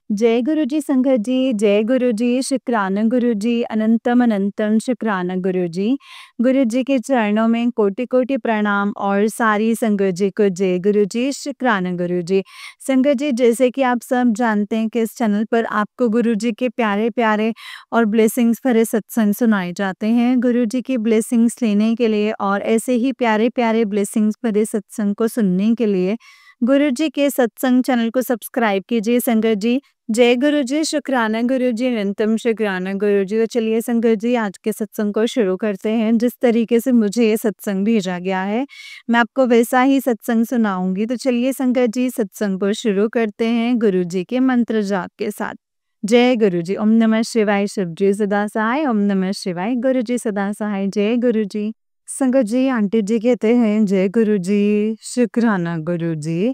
जय गुरु जी संगत जी, जय गुरु जी, शुक्राना गुरु जी, अनंतम अनंतम शुक्राना गुरु जी। गुरु जी के चरणों में कोटि-कोटि प्रणाम और सारी संगत जी को जय गुरु जी, शुक्राना गुरु जी। संगत जी, जैसे कि आप सब जानते हैं कि इस चैनल पर आपको गुरु जी के प्यारे-प्यारे और ब्लेसिंग्स भरे सत्संग सुनाए जाते हैं। गुरु जी की ब्लेसिंग्स लेने के लिए और ऐसे ही प्यारे-प्यारे ब्लेसिंग्स भरे सत्संग को सुनने के लिए गुरु जी के सत्संग चैनल को सब्सक्राइब कीजिए संगत जी। जय गुरु जी, शुक्राना गुरु जी, अनंतम शुक्राना गुरु जी। तो चलिए संगत जी, आज के सत्संग को शुरू करते हैं। जिस तरीके से मुझे ये सत्संग भेजा गया है, मैं आपको वैसा ही सत्संग सुनाऊँगी। तो चलिए संगत जी, सत्संग को शुरू करते हैं गुरु जी के मंत्र जाप के साथ। जय गुरु जी। ओम नमः शिवाय, शिव जी सदा सहाय। ओम नमः शिवाय, गुरु जी सदा सहाय। जय गुरु जी। संगत जी, आंटी जी कहते हैं जय गुरु जी, शुक्राना गुरु जी।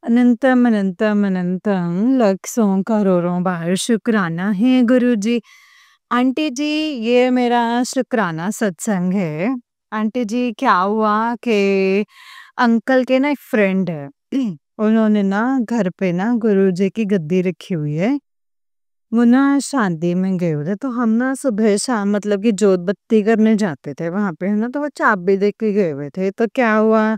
अनंतम अनंतम अनंतम लाखों करोड़ों बार शुक्राना है गुरु जी। आंटी जी, ये मेरा शुक्राना सत्संग है। आंटी जी, क्या हुआ कि अंकल के ना एक फ्रेंड है। उन्होंने ना घर पे ना गुरु जी की गद्दी रखी हुई है। वो ना शादी में गए हुए थे, तो हम ना सुबह शाम मतलब कि जोत बत्ती करने जाते थे वहां पे, है ना। तो वो चाबी दे के गए हुए थे। तो क्या हुआ,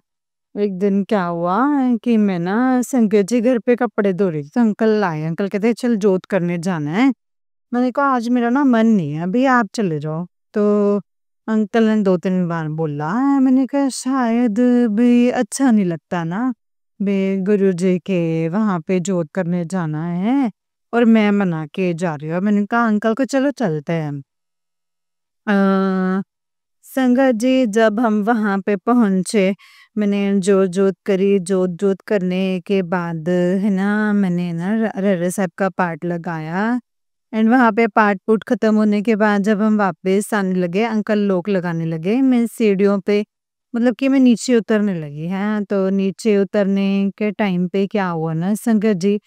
एक दिन क्या हुआ कि मैं ना संगत जी घर पे कपड़े धो रही थी, तो अंकल आए। अंकल कहते चल जोत करने जाना है। मैंने कहा आज मेरा ना मन नहीं है, अभी आप चले जाओ। तो अंकल ने 2-3 बार बोला है, मैंने कहा शायद भी अच्छा नहीं लगता ना बे, गुरु जी के वहां पे जोत करने जाना है और मैं मना के जा रही हूँ। मैंने कहा अंकल को चलो चलते हैं। अ, संगत जी, जब हम वहां पे पहुंचे, मैंने जोत जोत करी। जोत जोत करने के बाद है ना, मैंने ना रहरा साहब का पाठ लगाया। एंड वहां पे पाठ पुठ खत्म होने के बाद जब हम वापस आने लगे, अंकल लोक लगाने लगे। मैं सीढ़ियों पे मतलब कि मैं नीचे उतरने लगी है। तो नीचे उतरने के टाइम पे क्या हुआ ना संगत जी,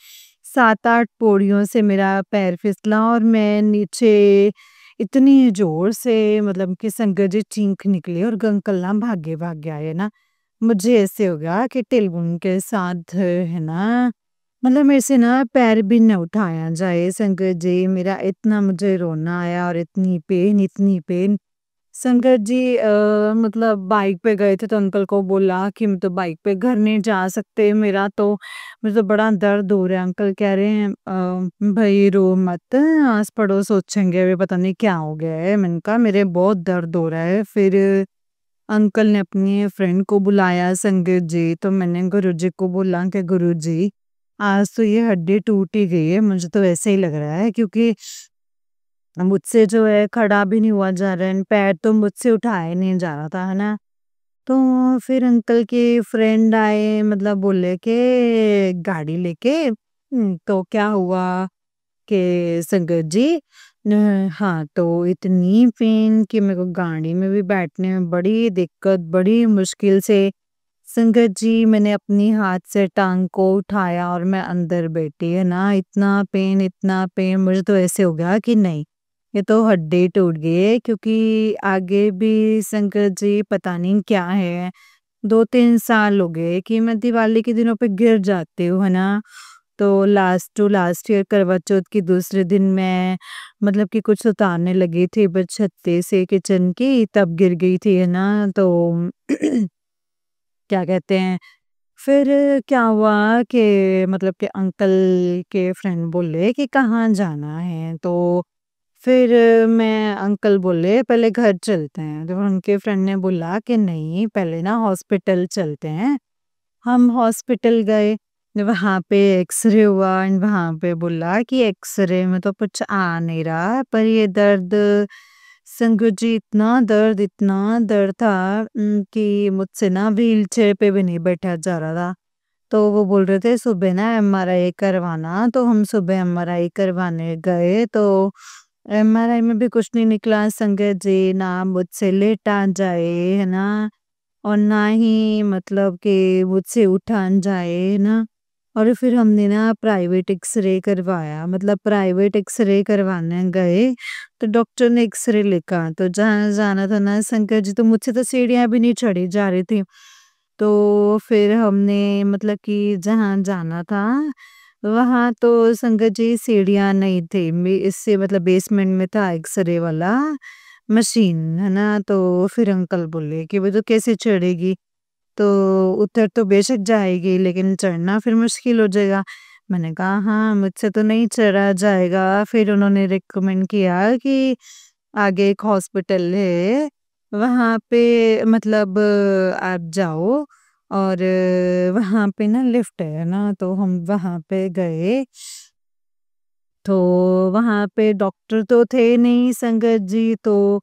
7-8 पौड़ियों से मेरा पैर फिसला और मैं नीचे इतनी जोर से मतलब कि संगत जी चीख निकली और अंकल ना भागे भागे आए ना। मुझे ऐसे हो गया कि टेलीफोन के साथ है ना, मतलब मेरे से ना पैर भी न उठाया जाए संगत जी। मेरा इतना मुझे रोना आया और इतनी पेन संगत जी। मतलब बाइक पे गए थे तो अंकल को बोला कि मैं तो बाइक पे घर नहीं जा सकते, मुझे तो बड़ा दर्द हो रहा है। अंकल कह रहे हैं भाई रो मत, आस पड़ोस सोचेंगे वे पता नहीं क्या हो गया है। मैंने कहा मेरे बहुत दर्द हो रहा है। फिर अंकल ने अपनी फ्रेंड को बुलाया संगत जी। तो मैंने गुरुजी को बोला कि गुरुजी आज तो ये हड्डी टूट ही गई है, मुझे तो ऐसे ही लग रहा है, क्योंकि मुझसे जो है खड़ा भी नहीं हुआ जा रहा है, पैर तो मुझसे उठाया नहीं जा रहा था, है ना। तो फिर अंकल के फ्रेंड आए, मतलब बोले कि गाड़ी लेके। तो क्या हुआ कि संगत जी हाँ, तो इतनी पेन कि मेरे को गाड़ी में भी बैठने में बड़ी दिक्कत, बड़ी मुश्किल से संगत जी मैंने अपनी हाथ से टांग को उठाया और मैं अंदर बैठी, है ना। इतना पेन मुझे तो ऐसे हो गया कि नहीं, ये तो हड्डी टूट गई है, क्योंकि आगे भी संगत जी पता नहीं क्या है। 2-3 साल हो गए कि मैं दिवाली के दिनों पे गिर जाती हूँ, है ना। तो लास्ट टू लास्ट ईयर करवा चौथ के दूसरे दिन मैं मतलब कि कुछ उतारने लगी थी बस छत्ते से किचन की, तब गिर गई थी, है ना। तो क्या कहते हैं, फिर क्या हुआ कि मतलब कि अंकल के फ्रेंड बोले कि कहाँ जाना है। तो फिर मैं अंकल बोले पहले घर चलते हैं। तो उनके फ्रेंड ने बोला कि नहीं, पहले ना हॉस्पिटल चलते हैं। हम हॉस्पिटल गए, वहाँ पे एक्सरे हुआ एंड वहाँ पे बोला कि एक्सरे में तो कुछ आ नहीं रहा, पर ये दर्द संगत जी इतना दर्द था कि मुझसे ना व्हील चेयर पे भी नहीं बैठा जा रहा था। तो वो बोल रहे थे सुबह ना एमआरआई करवाना, तो हम सुबह एमआरआई करवाने गए। तो एमआरआई में भी कुछ नहीं निकला संगत जी, ना मुझसे लेटा जाए, है ना, और ना ही मतलब कि मुझसे उठा जाए, है ना। और फिर हमने ना प्राइवेट एक्सरे करवाया, मतलब प्राइवेट एक्सरे करवाने गए। तो डॉक्टर ने एक्सरे लिखा, तो जहाँ जाना था ना शंकर जी, तो मुझसे तो सीढ़ियाँ भी नहीं चढ़ी जा रही थी। तो फिर हमने मतलब कि जहाँ जाना था वहाँ तो संगत जी सीढ़ियाँ नहीं थी, इससे मतलब बेसमेंट में था एक्सरे वाला मशीन, है ना? तो फिर अंकल बोले कि वो तो कैसे चढ़ेगी? तो उतर तो बेशक जाएगी लेकिन चढ़ना फिर मुश्किल हो जाएगा। मैंने कहा हाँ, मुझसे तो नहीं चढ़ा जाएगा। फिर उन्होंने रिकमेंड किया कि आगे एक हॉस्पिटल है, वहाँ पे मतलब आप जाओ और वहाँ पे ना लिफ्ट है ना, तो हम वहाँ पे गए। तो वहाँ पे डॉक्टर तो थे नहीं संगत जी, तो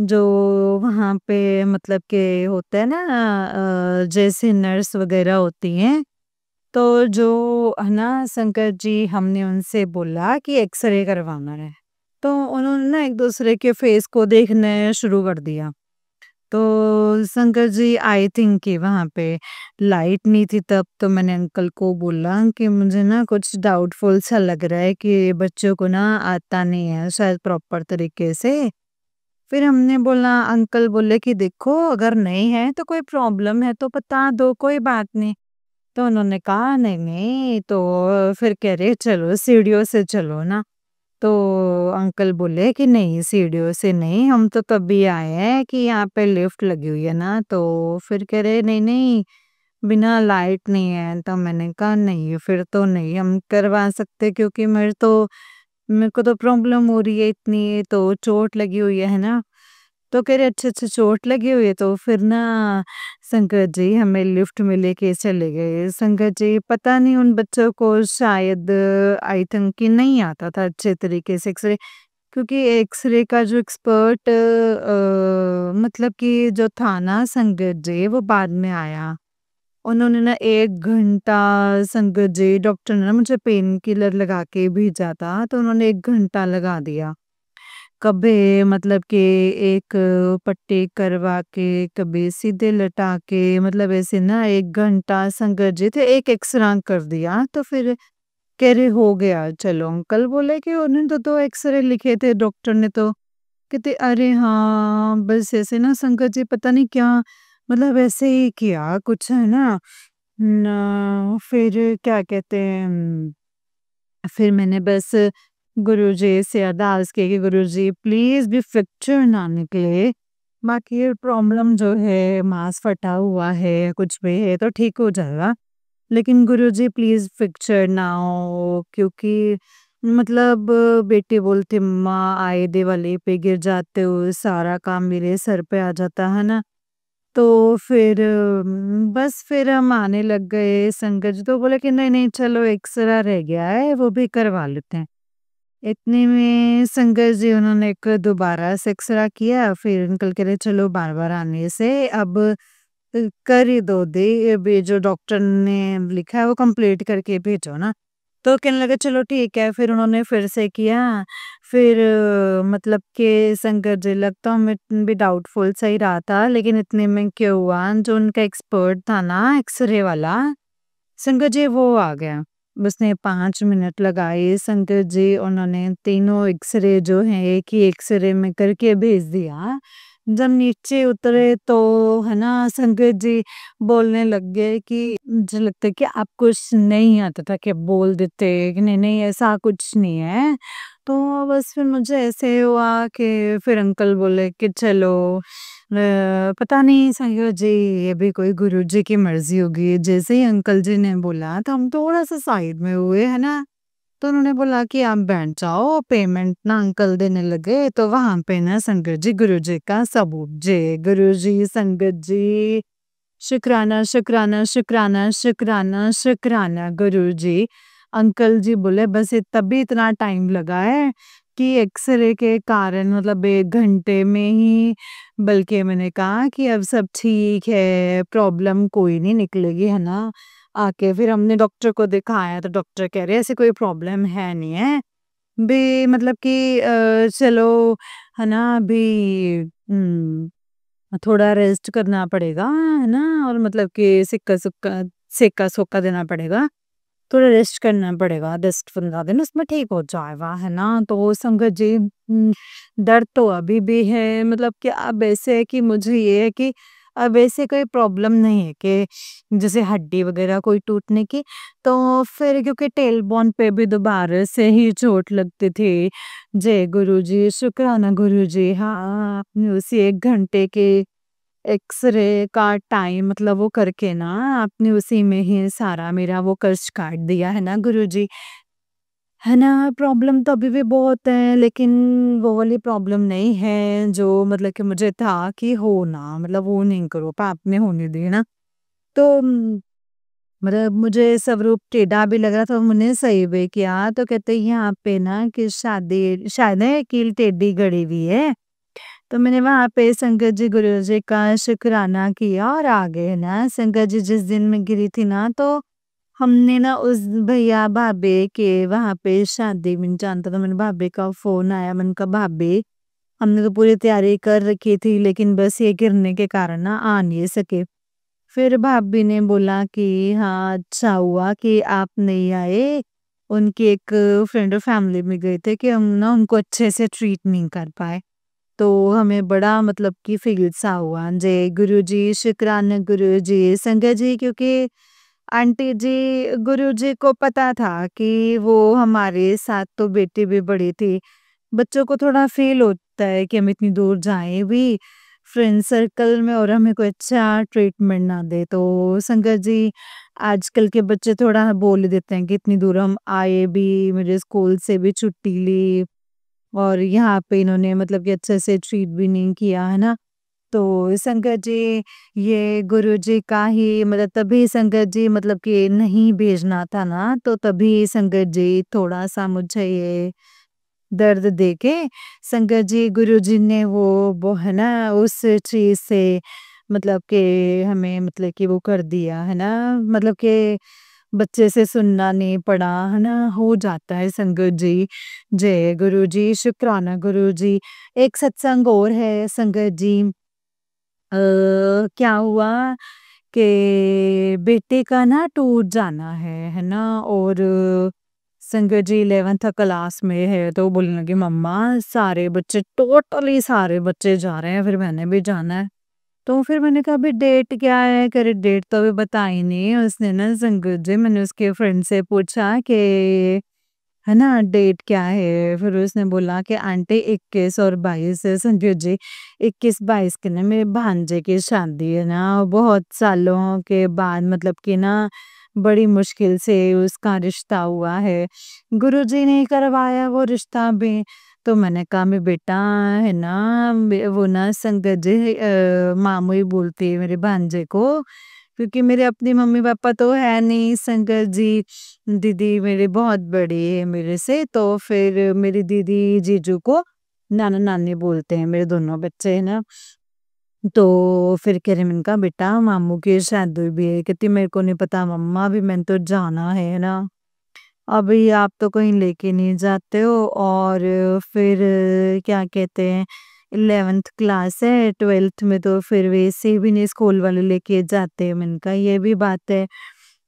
जो वहाँ पे मतलब के होता है ना जैसे नर्स वगैरह होती हैं, तो जो है ना संगत जी हमने उनसे बोला कि एक्सरे करवाना है। तो उन्होंने ना एक-दूसरे के फेस को देखना शुरू कर दिया। तो शंकर जी आई थिंक कि वहाँ पे लाइट नहीं थी तब, तो मैंने अंकल को बोला कि मुझे ना कुछ डाउटफुल सा लग रहा है कि बच्चों को ना आता नहीं है शायद प्रॉपर तरीके से। फिर हमने बोला अंकल बोले कि देखो अगर नहीं है तो कोई प्रॉब्लम है तो बता दो, कोई बात नहीं। तो उन्होंने कहा नहीं, नहीं, तो फिर कह रहे चलो सीढ़ियों से चलो ना। तो अंकल बोले कि नहीं सीढ़ियों से नहीं, हम तो तभी आए हैं कि यहाँ पे लिफ्ट लगी हुई है ना, तो फिर कह रहे नहीं, नहीं, बिना लाइट नहीं है। तो मैंने कहा नहीं फिर तो नहीं हम करवा सकते क्योंकि मेरे को तो प्रॉब्लम हो रही है इतनी, तो चोट लगी हुई है ना। तो कह रहे अच्छा, अच्छा चोट लगी हुई है, तो फिर ना संगत जी हमें लिफ्ट में लेके चले गए। संगत जी पता नहीं उन बच्चों को शायद आई थिंक कि नहीं आता था अच्छे तरीके से एक्सरे, क्योंकि एक्सरे का जो एक्सपर्ट मतलब कि जो था ना संगत जी वो बाद में आया। उन्होंने ना 1 घंटा संगत जी डॉक्टर ने ना मुझे पेन किलर लगा के भेजा था, तो उन्होंने 1 घंटा लगा दिया। कभी मतलब कि एक पट्टी करवा के, कभी सीधे लटा के, मतलब ऐसे ना 1 घंटा संगत जी थे, एक एक्सरा कर दिया तो फिर कह रहे हो गया चलो। अंकल बोले कि उन्होंने तो 2 एक्सरे लिखे थे डॉक्टर ने तो। कहते अरे हाँ, बस ऐसे ना संगत जी पता नहीं क्या मतलब ऐसे ही किया कुछ है ना फिर क्या कहते हैं फिर मैंने बस गुरुजी से अरदास की कि गुरुजी प्लीज़ भी फ्रैक्चर ना निकले। बाकी ये प्रॉब्लम जो है मांस फटा हुआ है, कुछ भी है तो ठीक हो जाएगा। लेकिन गुरुजी प्लीज़ फ्रैक्चर ना हो क्योंकि मतलब बेटी बोलती मम्मा आए दिवाली पे गिर जाते हो, सारा काम मेरे सर पे आ जाता है ना। तो फिर बस फिर हम आने लग गए संगत जी तो बोले कि नहीं, नहीं चलो एक्स-रे रह गया है वो भी करवा लेते हैं। इतने में संगत जी उन्होंने एक दोबारा से एक्स-रे किया फिर अंकल कह रहे चलो बार-बार आने से अब कर ही दो दे अभी जो डॉक्टर ने लिखा है वो कंप्लीट करके भेजो ना। तो कहने लगे चलो ठीक है, फिर उन्होंने फिर से किया, फिर मतलब कि संगत जी लग तो हमें भी डाउटफुल सा ही रहा था, लेकिन इतने में क्या हुआ जो उनका एक्सपर्ट था ना एक्स-रे वाला, संगत जी वो आ गया। उसने 5 मिनट लगाए संगत जी उन्होंने तीनों एक्स-रे जो हैं एक ही एक्स-रे में करके भेज दिया। जब नीचे उतरे तो है ना संगत जी बोलने लग गए कि मुझे लगता है कि आप कुछ नहीं आता था कि बोल देते कि नहीं, नहीं ऐसा कुछ नहीं है। तो बस फिर मुझे ऐसे हुआ कि फिर अंकल बोले कि चलो पता नहीं संगत जी ये भी कोई गुरुजी की मर्ज़ी होगी। जैसे ही अंकल जी ने बोला तो हम थोड़ा-सा साइड में हुए, है ना? तो उन्होंने बोला कि आप बैठ जाओ, पेमेंट ना अंकल देने लगे, तो वहाँ पे ना संगत जी गुरुजी का सबूत जय गुरुजी, संगत जी, शुक्राना, शुक्राना, शुक्राना, शुक्राना, शुक्राना गुरुजी। अंकल जी बोले बस तभी इतना टाइम लगा है कि एक्स-रे के कारण मतलब 1 घंटे में ही, बल्कि मैंने कहा कि अब सब ठीक है, प्रॉब्लम कोई नहीं निकलेगी, है ना? आके फिर हमने डॉक्टर को दिखाया तो डॉक्टर कह रहे ऐसी कोई प्रॉब्लम है नहीं है। बे मतलब कि चलो है ना अभी थोड़ा रेस्ट करना पड़ेगा, है ना? और मतलब कि सिक्का-सुक्का सेका-सुक्का देना पड़ेगा। थोड़ा रेस्ट करना पड़ेगा 10-15 दिन उसमें ठीक हो जाएगा, है ना? तो संगत जी दर्द तो अभी भी है मतलब कि अब ऐसे है कि मुझे ये है कि अब ऐसे कोई प्रॉब्लम नहीं है कि जैसे हड्डी वगैरह कोई टूटने की। तो फिर क्योंकि टेलबोन पे भी दोबारा से ही चोट लगती थी। जय गुरुजी, शुक्राना गुरुजी। हाँ, आपने उसी 1 घंटे के एक्स-रे का टाइम मतलब वो करके ना आपने उसी में ही सारा मेरा वो कष्ट काट दिया है ना गुरुजी। है ना, प्रॉब्लम तो अभी भी बहुत है, लेकिन वो वाली प्रॉब्लम नहीं है जो मतलब कि मुझे था कि हो ना, मतलब वो नहीं करो, पाप ने होने दी ना। तो मतलब मुझे स्वरूप टेढ़ा भी लग रहा था, उन्होंने सही भी किया। तो कहते यहाँ पे ना कि शादी शायद ना कील टेढ़ी गड़ी हुई है। तो मैंने वहाँ पे संगत जी, गुरु जी का शुक्राना किया और आ गए ना। संगत जी जिस दिन मैं गिरी थी ना, तो हमने ना उस भैया भाभी के वहाँ पे शादी में जानता था। मैंने भाभी का फ़ोन आया, मैंने कहा भाभी हमने तो पूरी तैयारी कर रखी थी, लेकिन बस ये गिरने के कारण ना आ नहीं सके। फिर भाभी ने बोला कि हाँ, अच्छा हुआ कि आप नहीं आए। उनकी एक फ्रेंड और फैमिली में गए थे कि हम ना उनको अच्छे से ट्रीट नहीं कर पाए। तो हमें बड़ा मतलब कि फ़ील सा हुआ। जय गुरुजी, शुक्राना गुरुजी, संगत जी क्योंकि आंटी जी गुरुजी को पता था कि वो हमारे साथ तो बेटी भी बड़ी थी। बच्चों को थोड़ा फ़ील होता है कि हम इतनी दूर जाएँ भी फ्रेंड सर्कल में और हमें कोई अच्छा ट्रीटमेंट ना दे। तो संगत जी आजकल के बच्चे थोड़ा बोल ही देते हैं कि इतनी दूर हम आए भी, मेरे स्कूल से भी छुट्टी ली और यहाँ पे इन्होंने मतलब कि अच्छे से ट्रीट भी नहीं किया, है ना? तो संगत जी ये गुरुजी का ही मतलब तभी संगत जी मतलब कि नहीं भेजना था ना, तो तभी संगत जी थोड़ा-सा मुझे ये दर्द देके संगत जी गुरुजी ने वो है ना उस चीज़ से मतलब कि हमें मतलब कि वो कर दिया, है ना? मतलब कि बच्चे से सुनना नहीं पड़ा, है ना? हो जाता है संगत जी। जय गुरुजी, शुक्राना गुरुजी। एक सत्संग और है संगत जी। क्या हुआ कि बेटे का ना टूर जाना है ना? और संगत जी 11th क्लास में है, तो बोलने लगी मम्मा सारे बच्चे टोटली सारे बच्चे जा रहे हैं, फिर मैंने भी जाना है। तो फिर मैंने कहा अभी डेट क्या है? कह रही डेट तो अभी बताई नहीं। उसने ना संगत जी मैंने उसके फ्रेंड से पूछा कि है ना डेट क्या है? फिर उसने बोला कि आंटी 21 और 22 है संजू जी। 21-22 के ना मेरे भांजे की शादी है ना, बहुत सालों के बाद मतलब कि ना बड़ी मुश्किल से उसका रिश्ता हुआ है। गुरुजी ने करवाया वो रिश्ता भी। तो मैंने कहा मैं बेटा है ना वो ना संगत जी मामू ही बोलती है मेरे भांजे को, क्योंकि मेरे अपने मम्मी-पापा तो है नहीं। संगत जी दीदी मेरी बहुत बड़ी है मेरे से, तो फिर मेरी दीदी जीजू को नाना-नानी बोलते हैं, मेरे दोनों बच्चे हैं ना। तो फिर कह रहे मैंने कहा बेटा मामू की शादी भी है, कहती मेरे को नहीं पता मम्मा अभी मैंने तो जाना है ना। अभी आप तो कहीं लेके नहीं जाते हो और फिर क्या कहते हैं 11th क्लास है, 12th में तो फिर वैसे भी नहीं स्कूल वाले लेके जाते। मैंने कहा ये भी बात है।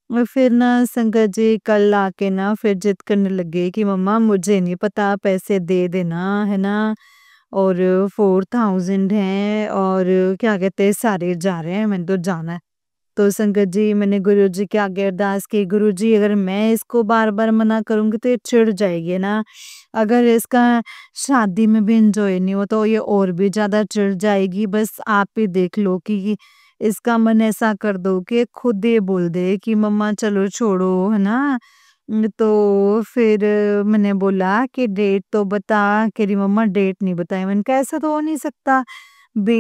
और फिर ना संगत जी कल आके ना फिर जिद करने लगे कि मम्मा मुझे नहीं पता पैसे दे देना, है ना? और 4000 हैं और क्या कहते हैं सारे जा रहे हैं, मैंने तो जाना है। तो संगत जी मैंने गुरुजी के आगे अरदास की, गुरुजी अगर मैं इसको बार-बार मना करूँगी तो ये चिढ़ जाएगी ना। अगर इसका शादी में भी एन्जॉय नहीं हो तो ये और भी ज़्यादा चिढ़ जाएगी। बस आप ही देख लो कि इसका मन ऐसा कर दो कि खुद ये बोल दे कि मम्मा चलो छोड़ो, है ना? तो फिर मैंने बोला कि डेट तो बता, कह रही मम्मा डेट नहीं बताई। मैंने कहा ऐसा तो हो नहीं सकता बे,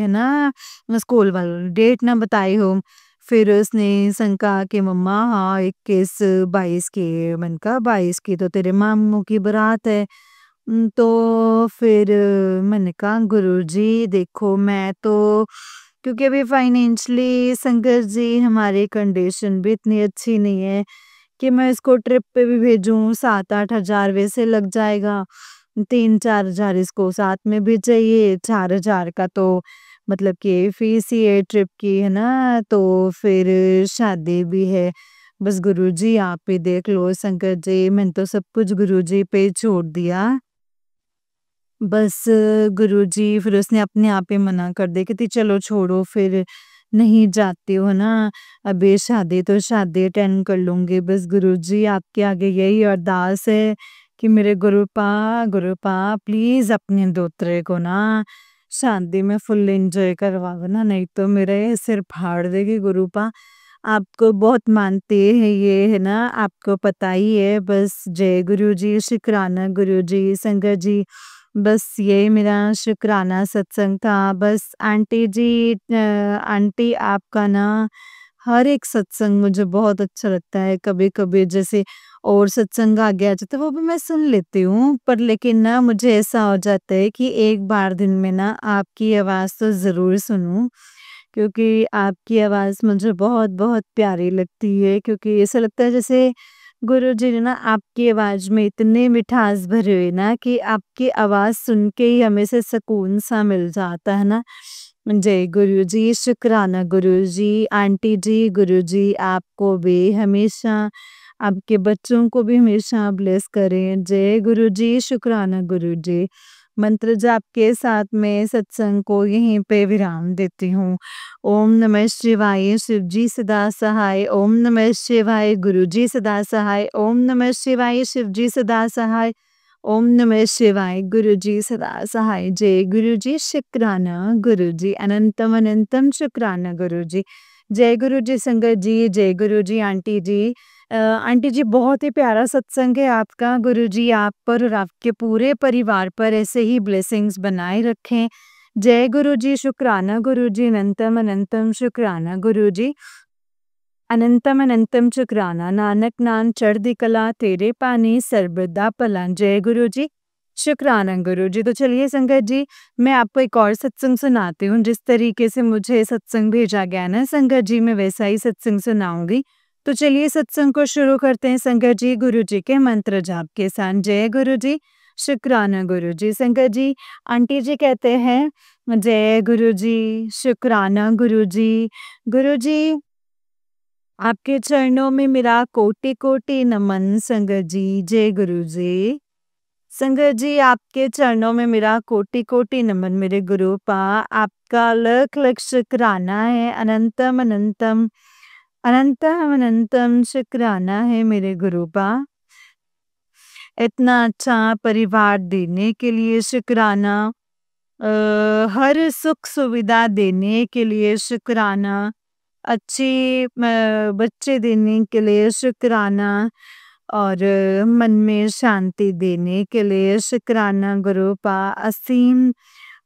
है ना? स्कूल वालों ने डेट ना बताई हो। फिर उसने कहा कि मम्मा हाँ 21-22 की है। मैंने कहा 22 की तो तेरे मामू की बारात है। तो फिर मैंने कहा गुरुजी देखो मैं तो क्योंकि अभी फाइनेंशियली संगत जी हमारी कंडीशन भी इतनी अच्छी नहीं है कि मैं इसको ट्रिप पे भी भेजूँ। 7-8 हज़ार वैसे लग जाएगा। 3-4 हज़ार इसको साथ में भी चाहिए। 4 हज़ार का तो मतलब कि फीस ही है ट्रिप की, है ना? तो फिर शादी भी है। बस गुरुजी आप ही देख लो संगत जी, मैंने तो सब कुछ गुरुजी पे ही छोड़ दिया। बस गुरुजी फिर उसने अपने आप ही मना कर दिया, कहती चलो छोड़ो फिर नहीं जाती हो ना, अभी शादी तो शादी अटेंड कर लूँगी। बस गुरुजी आपके आगे यही अरदास है कि मेरे गुरुपा प्लीज़ अपने दोतरे को ना शादी में फुल एन्जॉय करवाओ ना, नहीं तो मेरा ये सिर फाड़ देगी गुरुपा। आपको बहुत मानते हैं ये है ना, आपको पता ही है। बस जय गुरुजी, शुक्राना गुरुजी, संगत जी। बस यही मेरा शुक्राना सत्संग था। बस आंटी जी आंटी आपका ना हर एक सत्संग मुझे बहुत अच्छा लगता है। कभी-कभी जैसे और सत्संग आ गया तो वो भी मैं सुन लेती हूँ, पर लेकिन ना मुझे ऐसा हो जाता है कि एक बार दिन में ना आपकी आवाज़ तो ज़रूर सुनूँ, क्योंकि आपकी आवाज़ मुझे बहुत-बहुत प्यारी लगती है, क्योंकि ऐसा लगता है जैसे गुरुजी ने ना आपकी आवाज़ में इतनी मिठास भरी हुई ना कि आपकी आवाज़ सुन के ही हमें से सुकून सा मिल जाता है ना। जय गुरुजी, शुक्राना गुरुजी, आंटी जी, गुरुजी आपको भी हमेशा, आपके बच्चों को भी हमेशा ब्लेस करें। जय गुरुजी, शुक्राना गुरुजी। मंत्र जाप के साथ मैं सत्संग को यहीं पे विराम देती हूँ। ओम नमः शिवाय, शिवजी सदा सहाय। ओम नमः शिवाय, गुरुजी सदा सहाय। ओम नमः शिवाय, शिवजी सदा सहाय। ओम नमः शिवाय, गुरुजी सदा सहाय। जय गुरुजी, शुक्राना गुरुजी, अनंतम अनंतम शुक्राना गुरुजी। जय गुरुजी संगत जी, जय गुरुजी आंटी जी। आंटी जी बहुत ही प्यारा सत्संग है आपका। गुरुजी आप पर और आपके पूरे परिवार पर ऐसे ही ब्लेसिंग्स बनाए रखें। जय गुरुजी, शुक्राना गुरुजी, अनंतम अनंतम शुक्राना गुरुजी। अनंतम अनंतम शुक्राना, नानक नाम चढ़दी कला तेरे पानी सर्वदा भला। जय गुरु जी, शुक्राना गुरु जी। तो चलिए संगत जी, मैं आपको एक और सत्संग सुनाती हूँ। जिस तरीके से मुझे सत्संग भेजा गया ना संगत जी, मैं वैसा ही सत्संग सुनाऊंगी। तो चलिए सत्संग को शुरू करते हैं संगत जी, गुरु जी के मंत्र जाप के साथ। जय गुरु जी, शुक्राना गुरु जी। संगत जी, आंटी जी कहते हैं जय गुरु जी, शुक्राना गुरु जी। गुरु जी आपके चरणों में मेरा कोटि-कोटि नमन संगत जी, जय गुरु जी। संगत जी आपके चरणों में मेरा कोटि-कोटि नमन मेरे गुरुपा, आपका लख-लख शुक्राना है, अनंतम अनंतम, अनंतम अनंतम शुक्राना है मेरे गुरुपा। इतना अच्छा परिवार देने के लिए शुक्राना, हर सुख सुविधा देने के लिए शुक्राना, अच्छे बच्चे देने के लिए शुक्राना, और मन में शांति देने के लिए शुक्राना गुरुपा, असीम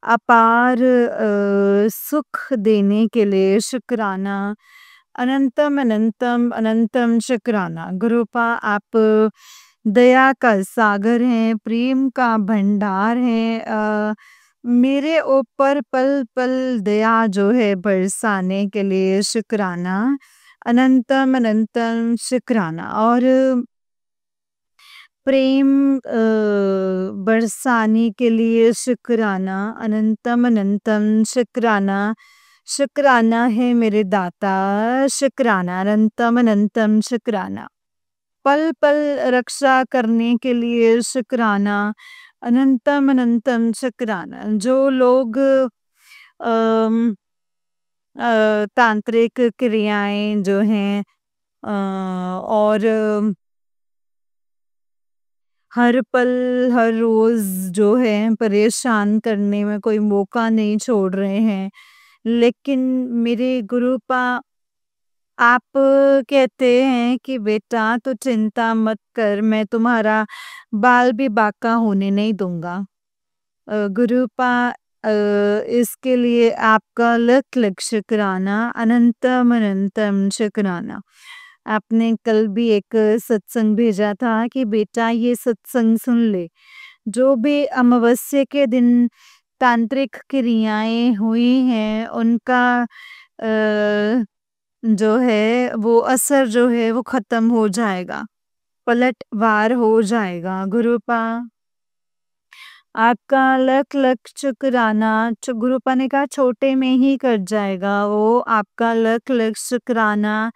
अपार सुख देने के लिए शुक्राना, अनंतम अनंतम अनंतम शुक्राना गुरुपा। आप दया का सागर हैं, प्रेम का भंडार हैं। मेरे ऊपर पल पल दया जो है बरसाने के लिए शुक्राना, अनंतम अनंतम शुक्राना। और प्रेम बरसाने के लिए शुक्राना, अनंतम अनंतम शुक्राना। शुक्राना है मेरे दाता, शुक्राना, अनंतम अनंतम शुक्राना। पल पल रक्षा करने के लिए शुक्राना, अनंतम अनंतम शुक्राना। जो लोग अम, तांत्रिक क्रियाएं जो हैं और हर पल हर रोज जो है परेशान करने में कोई मौका नहीं छोड़ रहे हैं, लेकिन मेरे गुरुपा आप कहते हैं कि बेटा तो चिंता मत कर, मैं तुम्हारा बाल भी बांका होने नहीं दूंगा। गुरुपा इसके लिए आपका लख लख शुक्राना, अनंतम अनंतम शुक्राना। आपने कल भी एक सत्संग भेजा था कि बेटा ये सत्संग सुन ले। जो भी अमावस्या के दिन तांत्रिक क्रियाएं हुई हैं उनका जो है वो असर जो है वो खत्म हो जाएगा, पलटवार हो जाएगा। गुरुपा आपका लख लख शुक्राना। गुरुपा ने कहा छोटे में ही कट जाएगा वो, आपका लख लख शुक्राना,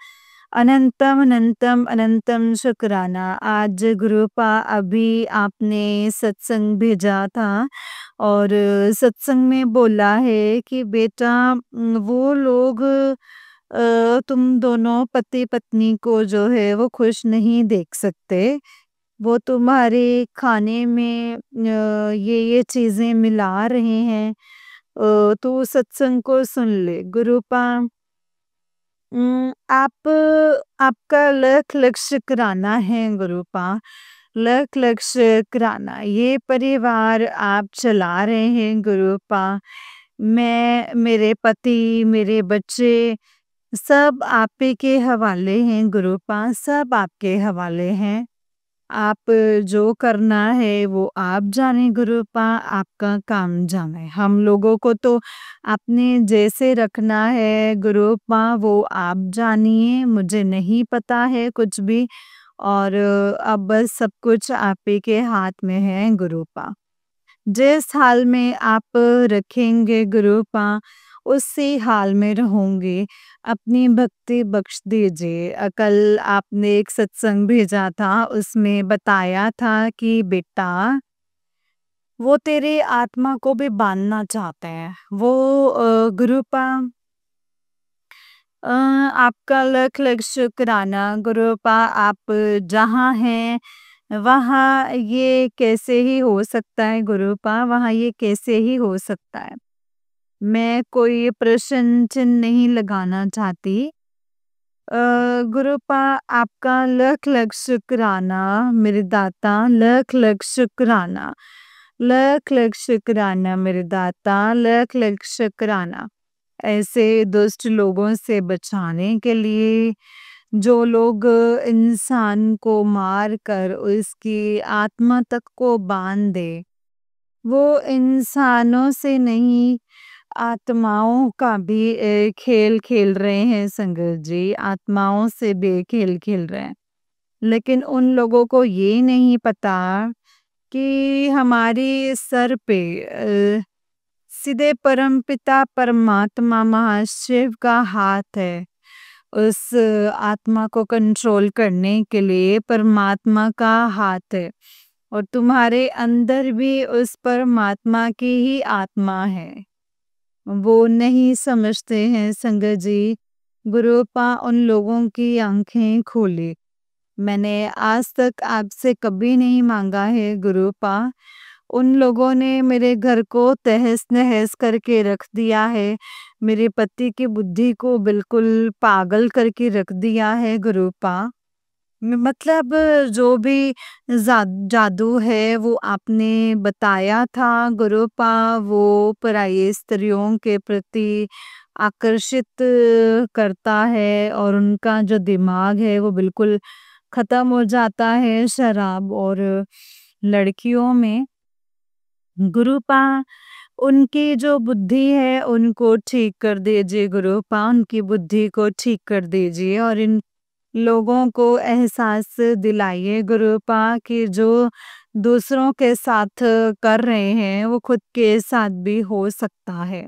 अनंतम अनंतम अनंतम शुक्राना। आज गुरुपा अभी आपने सत्संग भेजा था और सत्संग में बोला है कि बेटा वो लोग तुम दोनों पति पत्नी को जो है वो खुश नहीं देख सकते। वो तुम्हारे खाने में ये चीज़ें मिला रहे हैं। तो सत्संग को सुन ले गुरुपा। आप आपका लक्ष्य कराना है गुरुपा। लक्ष्य कराना ये परिवार आप चला रहे हैं गुरुपा। मैं मेरे पति मेरे बच्चे सब आप ही के हवाले हैं गुरुपा। सब आपके हवाले हैं। आप जो करना है वो आप जाने गुरुपा। आपका काम जाने। हम लोगों को तो आपने जैसे रखना है गुरुपा वो आप जानिए। मुझे नहीं पता है कुछ भी और अब बस सब कुछ आप ही के हाथ में है गुरुपा। जिस हाल में आप रखेंगे गुरुपा उसी हाल में रहूंगी। अपनी भक्ति बख्श दीजिए। कल आपने एक सत्संग भेजा था उसमें बताया था कि बेटा वो तेरे आत्मा को भी बांधना चाहते हैं। वो गुरुपा आपका लक्ष्य कराना गुरुपा। आप जहाँ हैं वहाँ ये कैसे ही हो सकता है गुरुपा। वहाँ ये कैसे ही हो सकता है। मैं कोई प्रश्न चिन्ह नहीं लगाना चाहती। गुरुपा आपका लक्ष्य कराना मेरे दाता। लक्ष्य कराना लक्ष्य कराना मेरे दाता। लक्ष्य कराना ऐसे दुष्ट लोगों से बचाने के लिए जो लोग इंसान को मार कर उसकी आत्मा तक को बांध दे। वो इंसानों से नहीं आत्माओं का भी खेल खेल रहे हैं संगत जी। आत्माओं से भी खेल खेल रहे हैं। लेकिन उन लोगों को ये नहीं पता कि हमारे सर पे सीधे परमपिता परमात्मा महाशिव का हाथ है। उस आत्मा को कंट्रोल करने के लिए परमात्मा का हाथ है और तुम्हारे अंदर भी उस परमात्मा की ही आत्मा है। वो नहीं समझते हैं संगत जी। गुरुपा उन लोगों की आंखें खोले। मैंने आज तक आपसे कभी नहीं मांगा है गुरुपा। उन लोगों ने मेरे घर को तहस नहस करके रख दिया है। मेरे पति की बुद्धि को बिल्कुल पागल करके रख दिया है गुरुपा। मतलब जो भी जादू है वो आपने बताया था गुरुपा। वो पराये स्त्रियों के प्रति आकर्षित करता है और उनका जो दिमाग है वो बिल्कुल खत्म हो जाता है शराब और लड़कियों में। गुरुपा उनकी जो बुद्धि है उनको ठीक कर दीजिए गुरुपा। उनकी बुद्धि को ठीक कर दीजिए और इन लोगों को एहसास दिलाइए गुरुपा कि जो दूसरों के साथ कर रहे हैं वो खुद के साथ भी हो सकता है।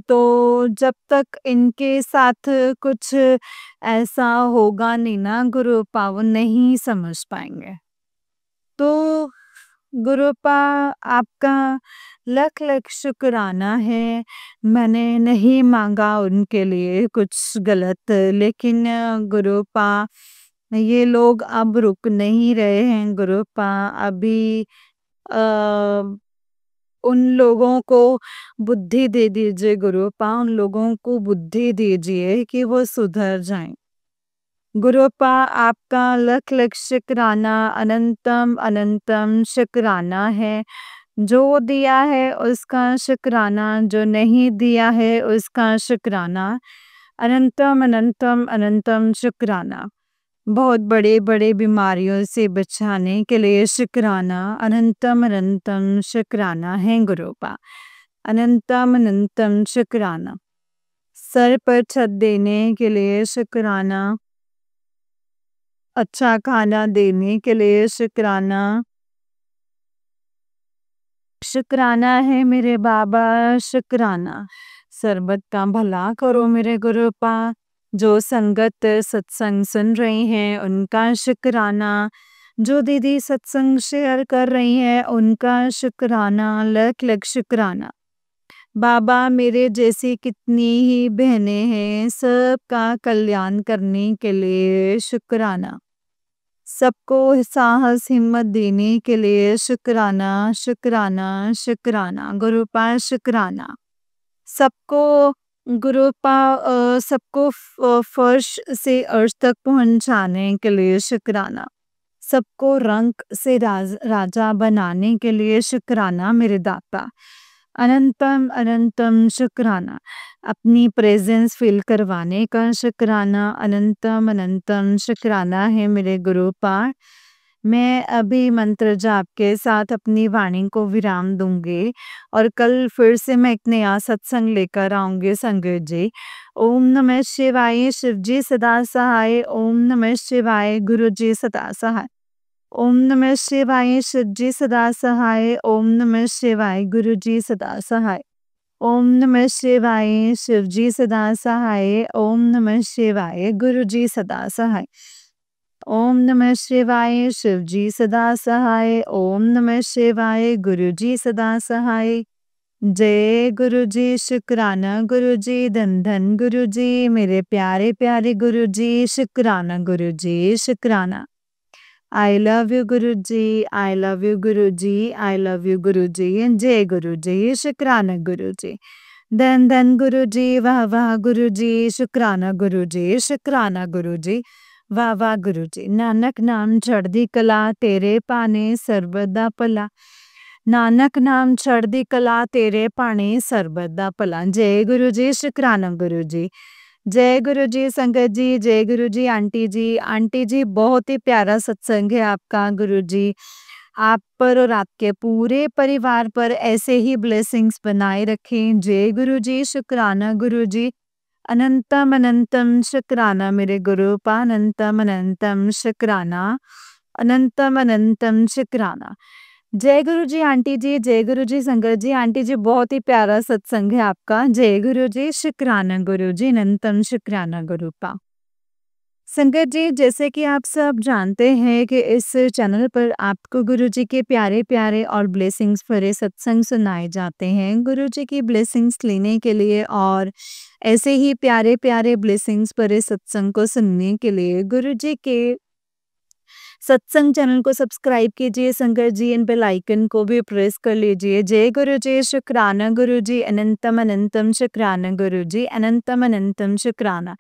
तो जब तक इनके साथ कुछ ऐसा होगा नहीं ना गुरुपा वो नहीं समझ पाएंगे। तो गुरुपा आपका लक्ष्य कराना है। मैंने नहीं मांगा उनके लिए कुछ गलत। लेकिन गुरुपा ये लोग अब रुक नहीं रहे हैं गुरुपा। अभी उन लोगों को बुद्धि दे दीजिए गुरुपा। उन लोगों को बुद्धि दीजिए कि वो सुधर जाएं। गुरुपा आपका लक्ष्य कराना अनंतम अनंतम शुक्राना है। जो दिया है उसका शुक्राना। जो नहीं दिया है उसका शुक्राना। अनंतम अनंतम अनंतम शुक्राना। बहुत बड़े बड़े बीमारियों से बचाने के लिए शुक्राना। अनंतम अनंतम शुक्राना है गुरुपा। अनंतम अनंतम शुक्राना। सर पर छत देने के लिए शुक्राना। अच्छा खाना देने के लिए शुक्राना। शुक्राना है मेरे बाबा। शुक्राना। सर्बत का भला करो मेरे गुरुपा। अनंतम अनंतम शुक्राना। सर पर छत देने के लिए शुक्राना। अच्छा खाना देने के लिए शुक्राना। शुक्राना है मेरे बाबा। शुक्राना। सर्बत का भला करो मेरे गुरुपा। अनंतम अनंतम शुक्राना। जो संगत सत्संग सुन रही हैं उनका शुक्राना, जो दीदी सत्संग शेयर कर रही हैं उनका शुक्राना, लख लख शुक्राना। बाबा मेरे जैसी कितनी ही बहनें हैं, सबका कल्याण करने के लिए शुक्राना। सबको साहस हिम्मत देने के लिए शुक्राना, शुक्राना, शुक्राना। गुरुपाल शुक्राना। सबको सबको फर्श से अर्श तक पहुंचाने के लिए शुक्राना। सबको रंक से राजा बनाने के लिए शुक्राना मेरे दाता। अनंतम अनंतम शुक्राना। अपनी प्रेजेंस फील करवाने का शुक्राना, अनंतम अनंतम शुक्राना है मेरे गुरुपाल। मैं अभी मंत्र जाप के साथ अपनी वाणी को विराम दूंगी और कल फिर से मैं एक नया सत्संग लेकर आऊंगी संगत जी। ओम नमः शिवाय, शिव जी सदा सहाय। ओम नमः शिवाय, गुरु जी सदा सहाय। ओम नमः शिवाय, शिव जी सदा सहाय। ओम नमः शिवाय, गुरु जी सदा सहाय। ओम नमः शिवाय, शिव जी सदा सहाय। ओम नमः शिवाय, गुरु जी सदा सहाय। ओम नमः शिवाय, शिव जी सदा सहाय। ओम नमः शिवाय, गुरु जी सदा सहाय। जय गुरु जी, शुक्राना गुरु जी, धन धन गुरु जी, मेरे प्यारे प्यारे गुरु जी, शुक्राना गुरु जी, शुक्राना। I love you Guru ji, I love you Guru ji, I love you गुरु जी। जय गुरु जी, शुक्राना गुरु जी, धन धन गुरु जी, वाह वाह गुरु जी, शुक्राना गुरु जी, शुक्राना गुरु जी, वाह वाह गुरु जी। नानक नाम चढ़दी कला, तेरे पाने सर्वदा भला। नानक नाम चढ़दी कला, तेरे पाने सर्वदा भला। जय गुरु जी, शुक्राना गुरु जी। जय गुरु जी संगत जी, जय गुरु जी आंटी जी। आंटी जी बहुत ही प्यारा सत्संग है आपका गुरु जी। आप पर और आपके पूरे परिवार पर ऐसे ही ब्लेसिंग्स बनाए रखें। जय गुरु जी, शुक्राना गुरु जी। अनंतम अनंतम शुक्राना मेरे गुरु पा, अनंतम अनंतम शुक्राना, अनंतम अनंतम शुक्राना। जय गुरु जी आंटी जी, जय गुरु जी संगत जी। आंटी जी बहुत ही प्यारा सत्संग है आपका। जय गुरु जी, शुक्राना गुरु जी, अनंतम शुक्राना गुरु पा। संगत जी जैसे कि आप सब जानते हैं कि इस चैनल पर आपको गुरु जी के प्यारे प्यारे और ब्लेसिंग्स भरे सत्संग सुनाए जाते हैं। गुरु जी की ब्लेसिंग्स लेने के लिए और ऐसे ही प्यारे प्यारे ब्लेसिंग्स भरे सत्संग को सुनने के लिए गुरु जी के सत्संग चैनल को सब्सक्राइब कीजिए संगत जी, इन बेल आइकन को भी प्रेस कर लीजिए। जय गुरु जी, शुक्राना गुरु जी, अनंतम अनंतम शुक्राना गुरु जी, अनंतम अनंतम शुक्राना।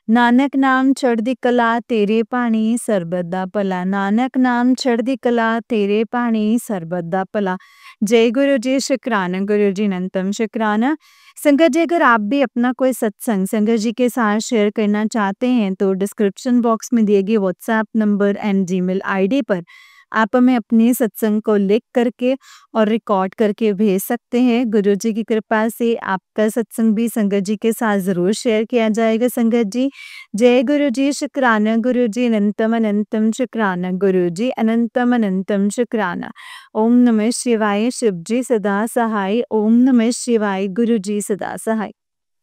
नानक नाम चढ़दी कला, तेरे पानी सर्बदा भला। नानक नाम चढ़दी कला, तेरे पानी सर्बदा भला। जय गुरु जी, शुक्राना गुरु जी, अनंतम शुक्राना। संगत जी अगर आप भी अपना कोई सत्संग संगत जी के साथ शेयर करना चाहते हैं तो डिस्क्रिप्शन बॉक्स में दिए गए WhatsApp number and Gmail ID पर आप हमें अपने सत्संग को लिख करके और रिकॉर्ड करके भेज सकते हैं। गुरु जी की कृपा से आपका सत्संग भी संगत जी के साथ ज़रूर शेयर किया जाएगा संगत जी। जय गुरु जी, शुक्राना गुरु जी, अनंतम अनंतम शुक्राना गुरु जी, अनंतम अनंतम शुक्राना। ओम नमः शिवाय, शिव जी सदा सहाय। ओम नमः शिवाय, गुरु जी सदा सहाय।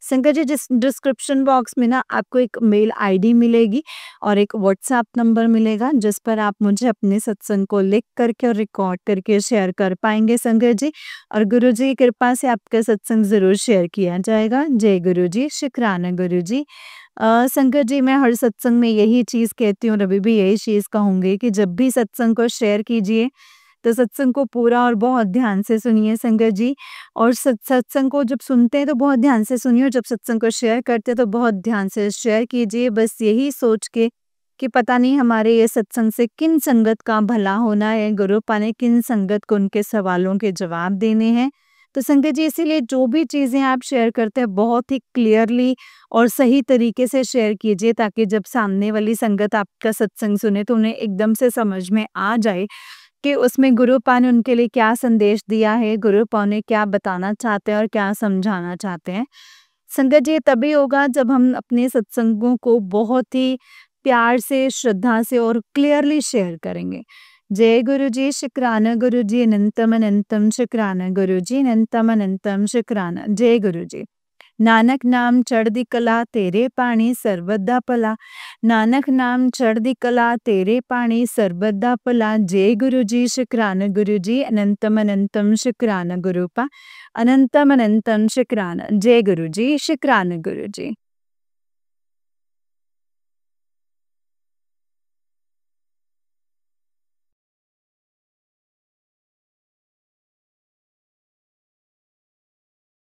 संगत जी जिस डिस्क्रिप्शन बॉक्स में ना आपको एक मेल आईडी मिलेगी और एक व्हाट्सएप नंबर मिलेगा जिस पर आप मुझे अपने सत्संग को लिख करके और रिकॉर्ड करके शेयर कर पाएंगे संगत जी। और गुरु जी की कृपा से आपका सत्संग ज़रूर शेयर किया जाएगा। जय गुरु जी, शुक्राना गुरु जी। संगत जी मैं हर सत्संग में यही चीज़ कहती हूँ और अभी भी यही चीज़ कहूँगी कि जब भी सत्संग को शेयर कीजिए तो सत्संग को पूरा और बहुत ध्यान से सुनिए संगत जी। और सत्संग को जब सुनते हैं तो बहुत ध्यान से सुनिए और जब सत्संग को शेयर करते हैं तो बहुत ध्यान से शेयर कीजिए, बस यही सोच के कि पता नहीं हमारे ये सत्संग से किन संगत का भला होना है, गुरु पाने किन संगत को उनके सवालों के जवाब देने हैं। तो संगत जी इसीलिए जो भी चीज़ें आप शेयर करते हैं बहुत ही क्लियरली और सही तरीके से शेयर कीजिए ताकि जब सामने वाली संगत आपका सत्संग सुने तो उन्हें एकदम से समझ में आ जाए कि उसमें गुरु पा ने उनके लिए क्या संदेश दिया है, गुरु पा ने क्या बताना चाहते हैं और क्या समझाना चाहते हैं। संगत जी तभी होगा जब हम अपने सत्संगों को बहुत ही प्यार से, श्रद्धा से और क्लियरली शेयर करेंगे। जय गुरु जी, शुक्राना गुरु जी, अनंतम अनंतम शुक्राना गुरु जी, अनंतम अनंतम शुक्राना। जय गुरु जी। ਨਾਨਕ ਨਾਮ ਚੜ੍ਹਦੀ ਕਲਾ ਤੇਰੇ ਪਾਣੀ ਸਰਬਤ ਦਾ ਭਲਾ। ਨਾਨਕ ਨਾਮ ਚੜ੍ਹਦੀ ਕਲਾ ਤੇਰੇ ਪਾਣੀ ਸਰਬਤ ਦਾ ਭਲਾ। ਜੈ ਗੁਰੂ ਜੀ ਸ਼ੁਕਰਾਨਾ ਗੁਰੂ ਜੀ ਅਨੰਤਮ ਅਨੰਤਮ ਸ਼ੁਕਰਾਨਾ ਗੁਰੂ ਪਾ। ਅਨੰਤਮ ਅਨੰਤਮ ਸ਼ੁਕਰਾਨਾ। ਜੈ ਗੁਰੂ ਜੀ ਸ਼ੁਕਰਾਨਾ ਗੁਰੂ ਜੀ।